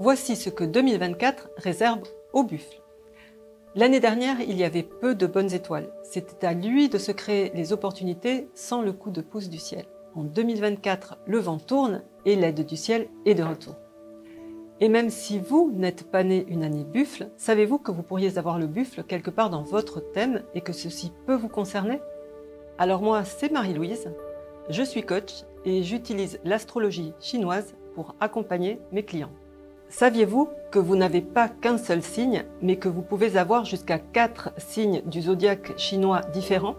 Voici ce que 2024 réserve au buffle. L'année dernière, il y avait peu de bonnes étoiles. C'était à lui de se créer les opportunités sans le coup de pouce du ciel. En 2024, le vent tourne et l'aide du ciel est de retour. Et même si vous n'êtes pas né une année buffle, savez-vous que vous pourriez avoir le buffle quelque part dans votre thème et que ceci peut vous concerner? Alors moi, c'est Marie-Louise, je suis coach et j'utilise l'astrologie chinoise pour accompagner mes clients. Saviez-vous que vous n'avez pas qu'un seul signe, mais que vous pouvez avoir jusqu'à 4 signes du zodiaque chinois différents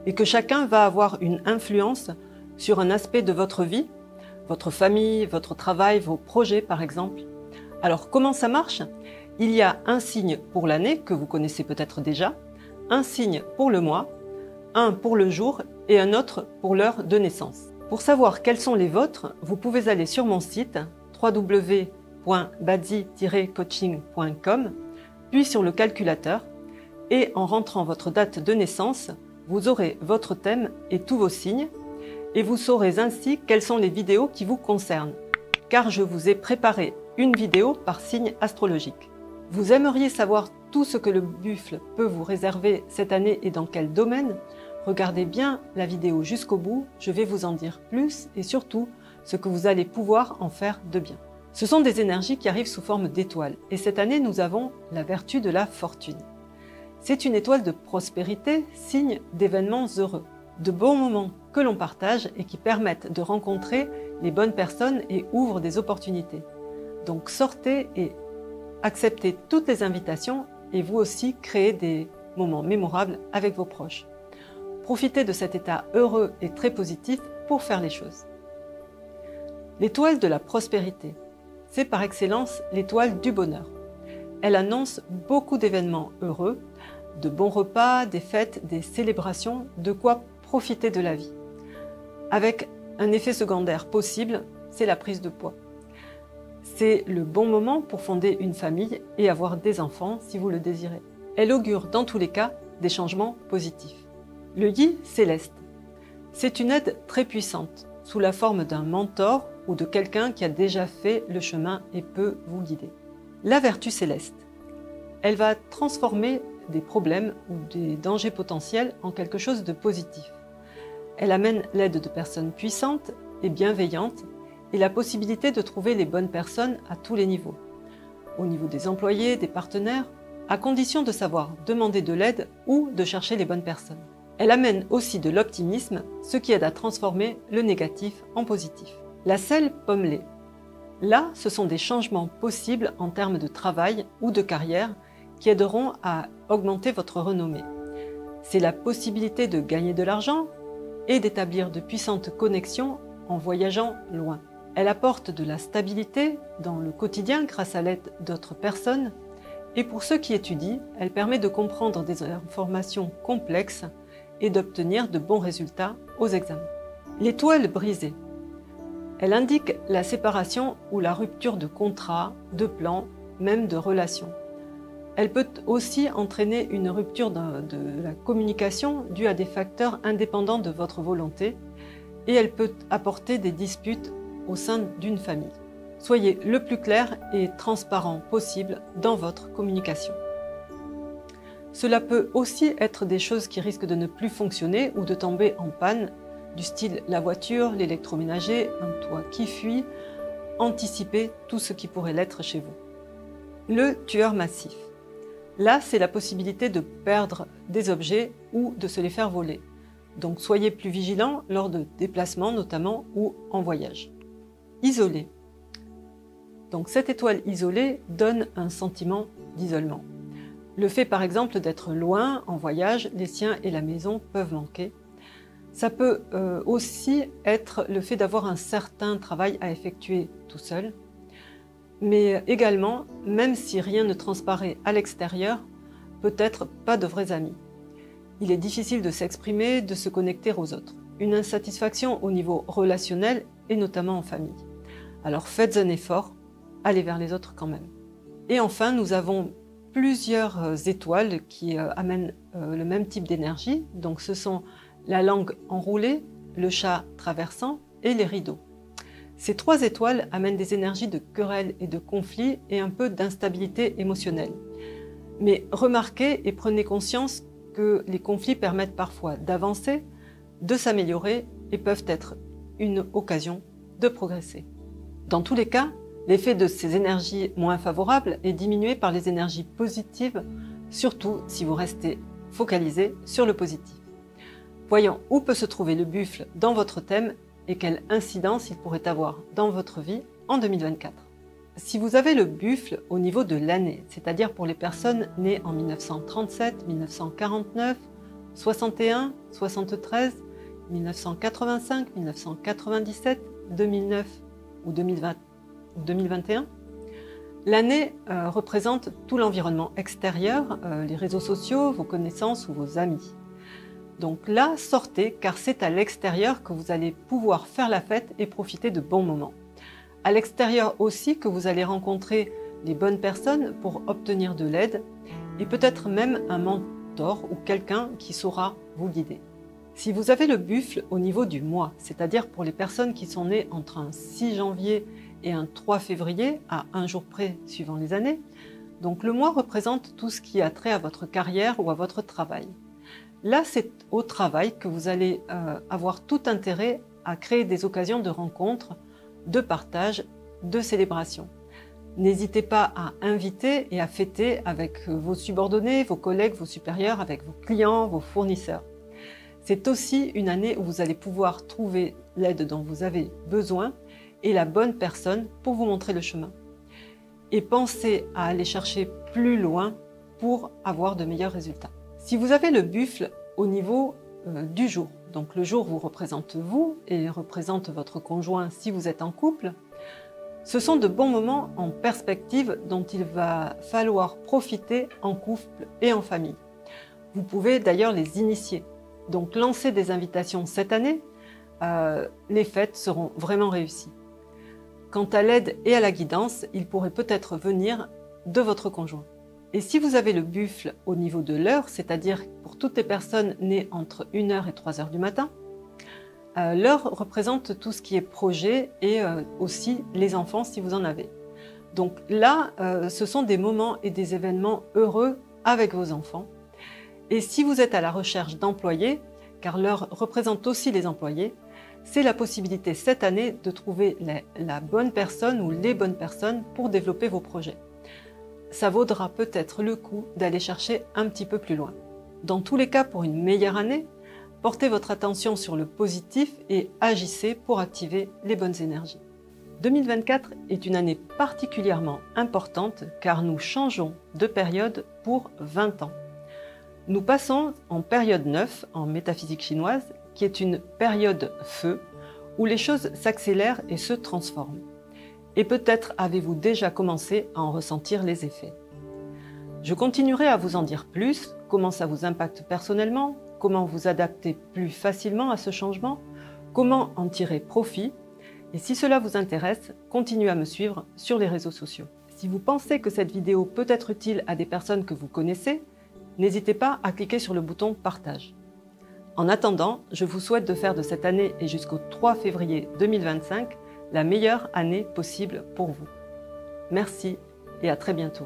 et que chacun va avoir une influence sur un aspect de votre vie, votre famille, votre travail, vos projets par exemple? Alors comment ça marche? Il y a un signe pour l'année que vous connaissez peut-être déjà, un signe pour le mois, un pour le jour et un autre pour l'heure de naissance. Pour savoir quels sont les vôtres, vous pouvez aller sur mon site www.badzi-coaching.com, puis sur le calculateur, et en rentrant votre date de naissance, vous aurez votre thème et tous vos signes, et vous saurez ainsi quelles sont les vidéos qui vous concernent, car je vous ai préparé une vidéo par signe astrologique. Vous aimeriez savoir tout ce que le buffle peut vous réserver cette année et dans quel domaine? Regardez bien la vidéo jusqu'au bout, je vais vous en dire plus et surtout ce que vous allez pouvoir en faire de bien. Ce sont des énergies qui arrivent sous forme d'étoiles et cette année nous avons la vertu de la fortune. C'est une étoile de prospérité, signe d'événements heureux, de bons moments que l'on partage et qui permettent de rencontrer les bonnes personnes et ouvrent des opportunités. Donc sortez et acceptez toutes les invitations et vous aussi créez des moments mémorables avec vos proches. Profitez de cet état heureux et très positif pour faire les choses. L'étoile de la prospérité, c'est par excellence l'étoile du bonheur. Elle annonce beaucoup d'événements heureux, de bons repas, des fêtes, des célébrations, de quoi profiter de la vie. Avec un effet secondaire possible, c'est la prise de poids. C'est le bon moment pour fonder une famille et avoir des enfants si vous le désirez. Elle augure dans tous les cas des changements positifs. Le yi céleste, c'est une aide très puissante, sous la forme d'un mentor ou de quelqu'un qui a déjà fait le chemin et peut vous guider. La vertu céleste, elle va transformer des problèmes ou des dangers potentiels en quelque chose de positif. Elle amène l'aide de personnes puissantes et bienveillantes et la possibilité de trouver les bonnes personnes à tous les niveaux. Au niveau des employés, des partenaires, à condition de savoir demander de l'aide ou de chercher les bonnes personnes. Elle amène aussi de l'optimisme, ce qui aide à transformer le négatif en positif. La selle pommelée. Là, ce sont des changements possibles en termes de travail ou de carrière qui aideront à augmenter votre renommée. C'est la possibilité de gagner de l'argent et d'établir de puissantes connexions en voyageant loin. Elle apporte de la stabilité dans le quotidien grâce à l'aide d'autres personnes et pour ceux qui étudient, elle permet de comprendre des informations complexes et d'obtenir de bons résultats aux examens. L'étoile brisée. Elle indique la séparation ou la rupture de contrats, de plans, même de relations. Elle peut aussi entraîner une rupture de la communication due à des facteurs indépendants de votre volonté et elle peut apporter des disputes au sein d'une famille. Soyez le plus clair et transparent possible dans votre communication. Cela peut aussi être des choses qui risquent de ne plus fonctionner ou de tomber en panne, du style la voiture, l'électroménager, un toit qui fuit. Anticipez tout ce qui pourrait l'être chez vous. Le tueur massif. Là, c'est la possibilité de perdre des objets ou de se les faire voler. Donc soyez plus vigilants lors de déplacements notamment ou en voyage. Isolé. Donc cette étoile isolée donne un sentiment d'isolement. Le fait par exemple d'être loin, en voyage, les siens et la maison peuvent manquer. Ça peut aussi être le fait d'avoir un certain travail à effectuer tout seul. Mais également, même si rien ne transparaît à l'extérieur, peut-être pas de vrais amis. Il est difficile de s'exprimer, de se connecter aux autres. Une insatisfaction au niveau relationnel et notamment en famille. Alors faites un effort, allez vers les autres quand même. Et enfin, nous avons plusieurs étoiles qui amènent le même type d'énergie. Donc ce sont la langue enroulée, le chat traversant et les rideaux. Ces 3 étoiles amènent des énergies de querelle et de conflit et un peu d'instabilité émotionnelle. Mais remarquez et prenez conscience que les conflits permettent parfois d'avancer, de s'améliorer et peuvent être une occasion de progresser. Dans tous les cas, l'effet de ces énergies moins favorables est diminué par les énergies positives, surtout si vous restez focalisé sur le positif. Voyons où peut se trouver le buffle dans votre thème et quelle incidence il pourrait avoir dans votre vie en 2024. Si vous avez le buffle au niveau de l'année, c'est-à-dire pour les personnes nées en 1937, 1949, 61, 73, 1985, 1997, 2009 ou 2020 ou 2021, l'année représente tout l'environnement extérieur, les réseaux sociaux, vos connaissances ou vos amis. Donc là, sortez car c'est à l'extérieur que vous allez pouvoir faire la fête et profiter de bons moments. À l'extérieur aussi que vous allez rencontrer les bonnes personnes pour obtenir de l'aide et peut-être même un mentor ou quelqu'un qui saura vous guider. Si vous avez le buffle au niveau du mois, c'est-à-dire pour les personnes qui sont nées entre un 6 janvier et un 3 février, à un jour près suivant les années, donc le mois représente tout ce qui a trait à votre carrière ou à votre travail. Là, c'est au travail que vous allez avoir tout intérêt à créer des occasions de rencontres, de partage, de célébration. N'hésitez pas à inviter et à fêter avec vos subordonnés, vos collègues, vos supérieurs, avec vos clients, vos fournisseurs. C'est aussi une année où vous allez pouvoir trouver l'aide dont vous avez besoin et la bonne personne pour vous montrer le chemin. Et pensez à aller chercher plus loin pour avoir de meilleurs résultats. Si vous avez le buffle au niveau du jour, donc le jour vous représente vous et représente votre conjoint si vous êtes en couple, ce sont de bons moments en perspective dont il va falloir profiter en couple et en famille. Vous pouvez d'ailleurs les initier. Donc lancez des invitations cette année, les fêtes seront vraiment réussies. Quant à l'aide et à la guidance, il pourrait peut-être venir de votre conjoint. Et si vous avez le buffle au niveau de l'heure, c'est-à-dire pour toutes les personnes nées entre 1h et 3h du matin, l'heure représente tout ce qui est projet et aussi les enfants si vous en avez. Donc là, ce sont des moments et des événements heureux avec vos enfants. Et si vous êtes à la recherche d'employés, car l'heure représente aussi les employés, c'est la possibilité cette année de trouver la bonne personne ou les bonnes personnes pour développer vos projets. Ça vaudra peut-être le coup d'aller chercher un petit peu plus loin. Dans tous les cas, pour une meilleure année, portez votre attention sur le positif et agissez pour activer les bonnes énergies. 2024 est une année particulièrement importante car nous changeons de période pour 20 ans. Nous passons en période 9 en métaphysique chinoise, qui est une période feu, où les choses s'accélèrent et se transforment. Et peut-être avez-vous déjà commencé à en ressentir les effets. Je continuerai à vous en dire plus, comment ça vous impacte personnellement, comment vous adapter plus facilement à ce changement, comment en tirer profit. Et si cela vous intéresse, continuez à me suivre sur les réseaux sociaux. Si vous pensez que cette vidéo peut être utile à des personnes que vous connaissez, n'hésitez pas à cliquer sur le bouton partage. En attendant, je vous souhaite de faire de cette année et jusqu'au 3 février 2025 la meilleure année possible pour vous. Merci et à très bientôt.